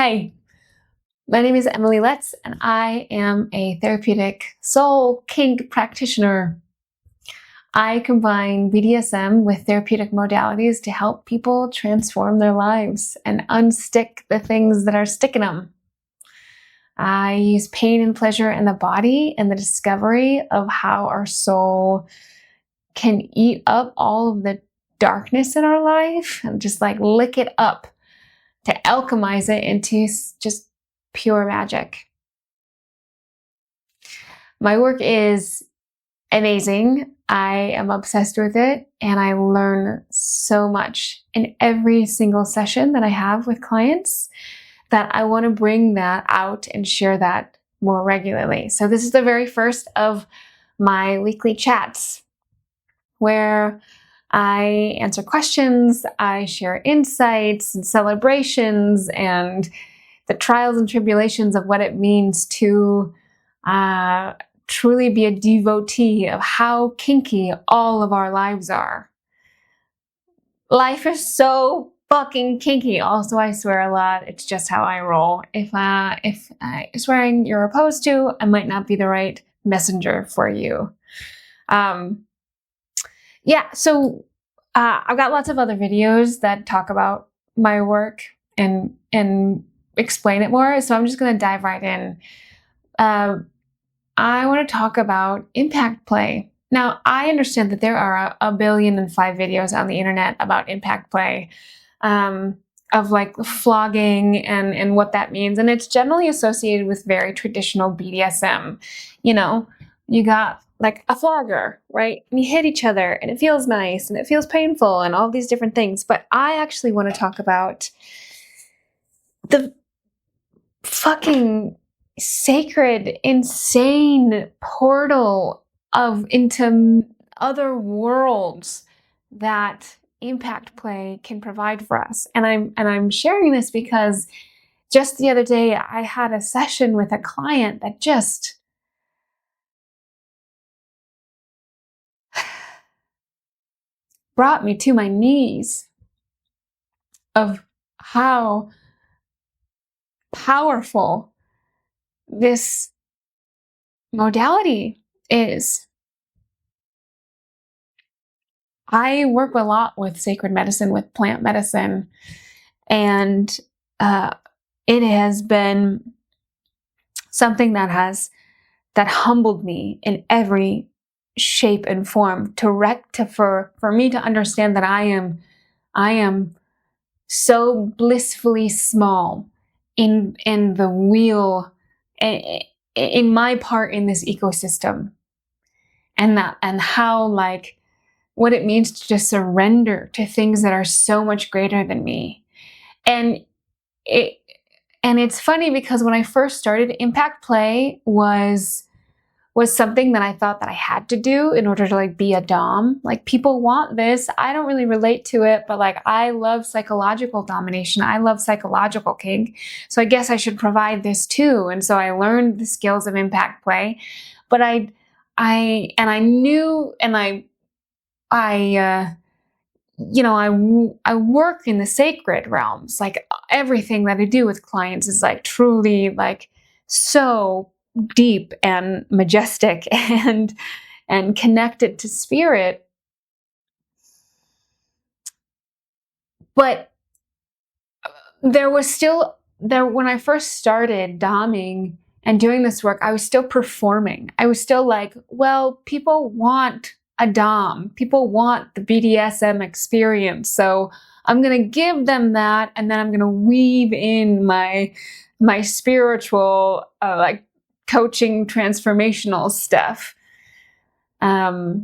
Hi, my name is Emily Letts, and I am a therapeutic soul kink practitioner. I combine BDSM with therapeutic modalities to help people transform their lives and unstick the things that are sticking them. I use pain and pleasure in the body and the discovery of how our soul can eat up all of the darkness in our life and just like lick it up to alchemize it into just pure magic. My work is amazing. I am obsessed with it, and I learn so much in every single session that I have with clients that I want to bring that out and share that more regularly. So this is the very first of my weekly chats where I answer questions, I share insights and celebrations and the trials and tribulations of what it means to truly be a devotee of how kinky all of our lives are. Life is so fucking kinky. Also, I swear a lot. It's just how I roll. If swearing you're opposed to, I might not be the right messenger for you. So I've got lots of other videos that talk about my work and explain it more. So I'm just going to dive right in. I want to talk about impact play. Now, I understand that there are 1,000,000,005 videos on the internet about impact play, of like flogging and what that means. And it's generally associated with very traditional BDSM. You know, you got like a flogger, right? And you hit each other and it feels nice and it feels painful and all these different things. But I actually want to talk about the fucking sacred, insane portal into other worlds that impact play can provide for us. And I'm sharing this because just the other day I had a session with a client that just brought me to my knees of how powerful this modality is. I work a lot with sacred medicine, with plant medicine, and it has been something that humbled me in every shape and form for me to understand that I am so blissfully small in the wheel, in my part in this ecosystem, and how like what it means to just surrender to things that are so much greater than me. And it's funny because when I first started, impact play was something that I thought that I had to do in order to like be a dom. Like people want this. I don't really relate to it, but like I love psychological domination. I love psychological kink. So I guess I should provide this too. And so I learned the skills of impact play, but I work in the sacred realms. Like everything that I do with clients is like truly like so deep and majestic and connected to spirit. But when I first started doming and doing this work, I was still performing. I was still like, well, people want a dom. People want the BDSM experience. So I'm going to give them that. And then I'm going to weave in my spiritual, like coaching transformational stuff. But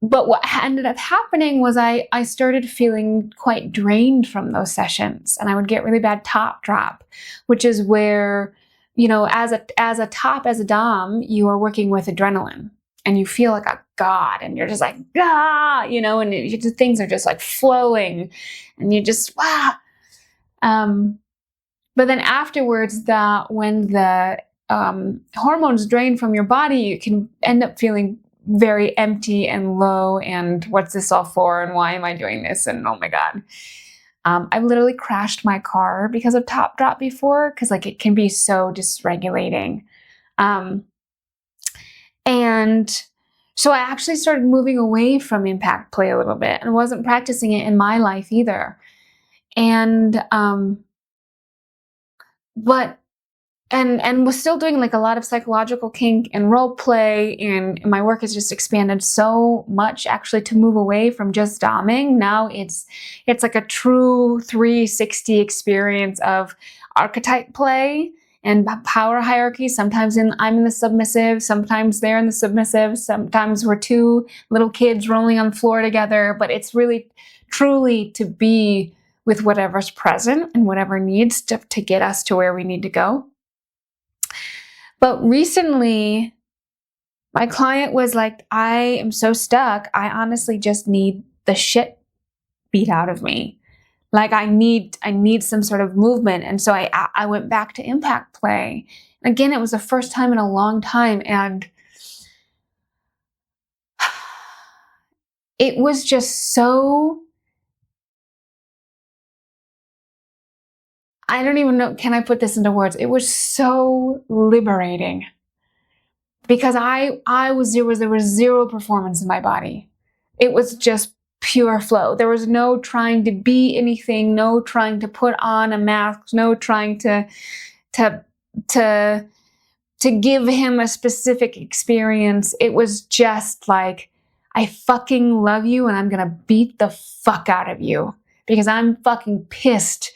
what ended up happening was I started feeling quite drained from those sessions, and I would get really bad top drop, which is where, as a dom, you are working with adrenaline and you feel like a god and you're just like, and things are just like flowing and you just, but then afterwards when the hormones drain from your body, you can end up feeling very empty and low and what's this all for and why am I doing this and oh my god. I've literally crashed my car because of top drop before, because like it can be so dysregulating. And so I actually started moving away from impact play a little bit and wasn't practicing it in my life either. And but and was still doing like a lot of psychological kink and role play, and my work has just expanded so much actually to move away from just doming. Now it's like a true 360 experience of archetype play and power hierarchy. Sometimes I'm in the submissive, sometimes they're in the submissive, sometimes we're two little kids rolling on the floor together, but it's really truly to be with whatever's present and whatever needs to get us to where we need to go. But recently, my client was like, I am so stuck. I honestly just need the shit beat out of me. Like I need some sort of movement. And so I went back to impact play. Again, it was the first time in a long time. And it was just so, I don't even know, can I put this into words? It was so liberating. Because there was zero performance in my body. It was just pure flow. There was no trying to be anything, no trying to put on a mask, no trying to give him a specific experience. It was just like, I fucking love you and I'm gonna beat the fuck out of you because I'm fucking pissed.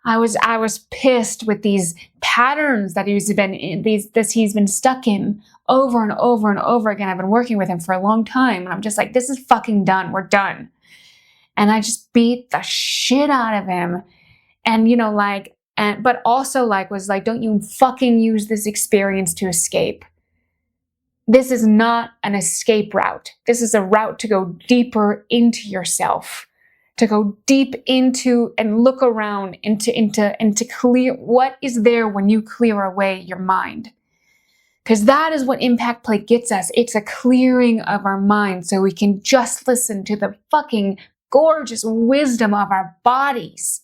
I was pissed with these patterns that he's been stuck in over and over and over again. I've been working with him for a long time, and I'm just like, this is fucking done. We're done. And I just beat the shit out of him. And but also was like, don't you fucking use this experience to escape. This is not an escape route. This is a route to go deeper into yourself. To go deep into and look around and to clear what is there when you clear away your mind. Because that is what impact play gets us. It's a clearing of our mind so we can just listen to the fucking gorgeous wisdom of our bodies.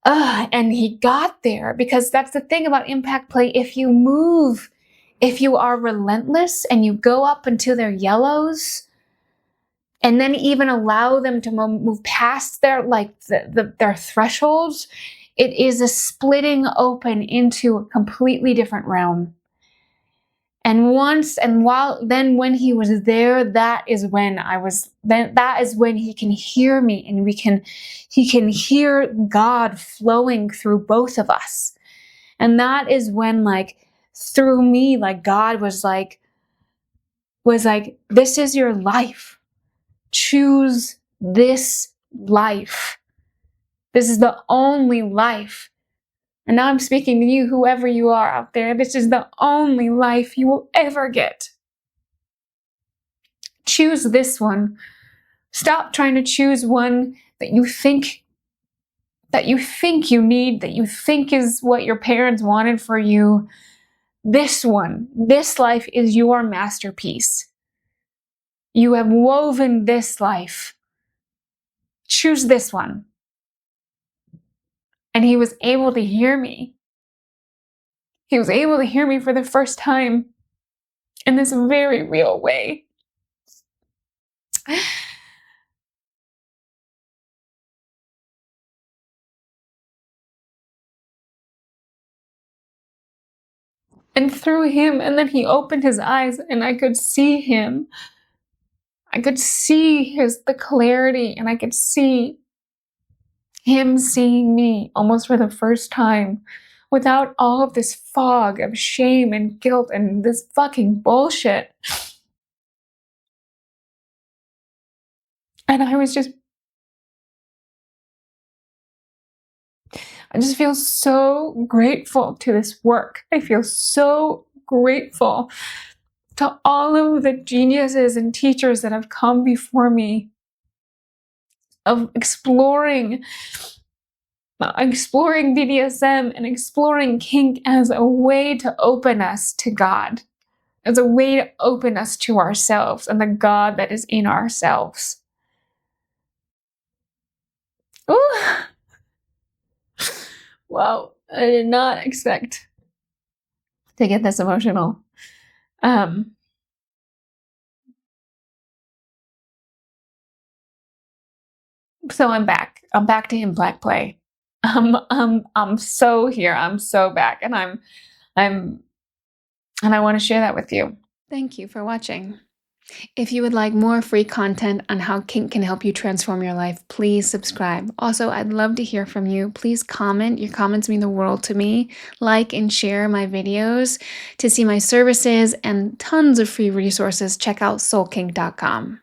And he got there because that's the thing about impact play. If you are relentless and you go up into their yellows, and then even allow them to move past their their thresholds, it is a splitting open into a completely different realm. And when he was there, that is when he can hear me, and he can hear God flowing through both of us. And that is when through me, God was like, this is your life. Choose this life. This is the only life. And now I'm speaking to you, whoever you are out there. This is the only life you will ever get. Choose this one. Stop trying to choose one that you think you need, that you think is what your parents wanted for you. This one, this life is your masterpiece. You have woven this life. Choose this one. And he was able to hear me. He was able to hear me for the first time in this very real way. And through him, and then he opened his eyes and I could see him. I could see the clarity, and I could see him seeing me almost for the first time without all of this fog of shame and guilt and this fucking bullshit. And I just feel so grateful to this work. I feel so grateful to all of the geniuses and teachers that have come before me of exploring BDSM and exploring kink as a way to open us to God, as a way to open us to ourselves and the God that is in ourselves. Ooh. Wow, I did not expect to get this emotional. Um, so I'm back. I'm back to in black play. I'm so here. I'm so back, and I'm, and I want to share that with you. Thank you for watching. If you would like more free content on how kink can help you transform your life, please subscribe. Also, I'd love to hear from you. Please comment. Your comments mean the world to me. Like and share my videos. To see my services and tons of free resources, check out soulkink.com.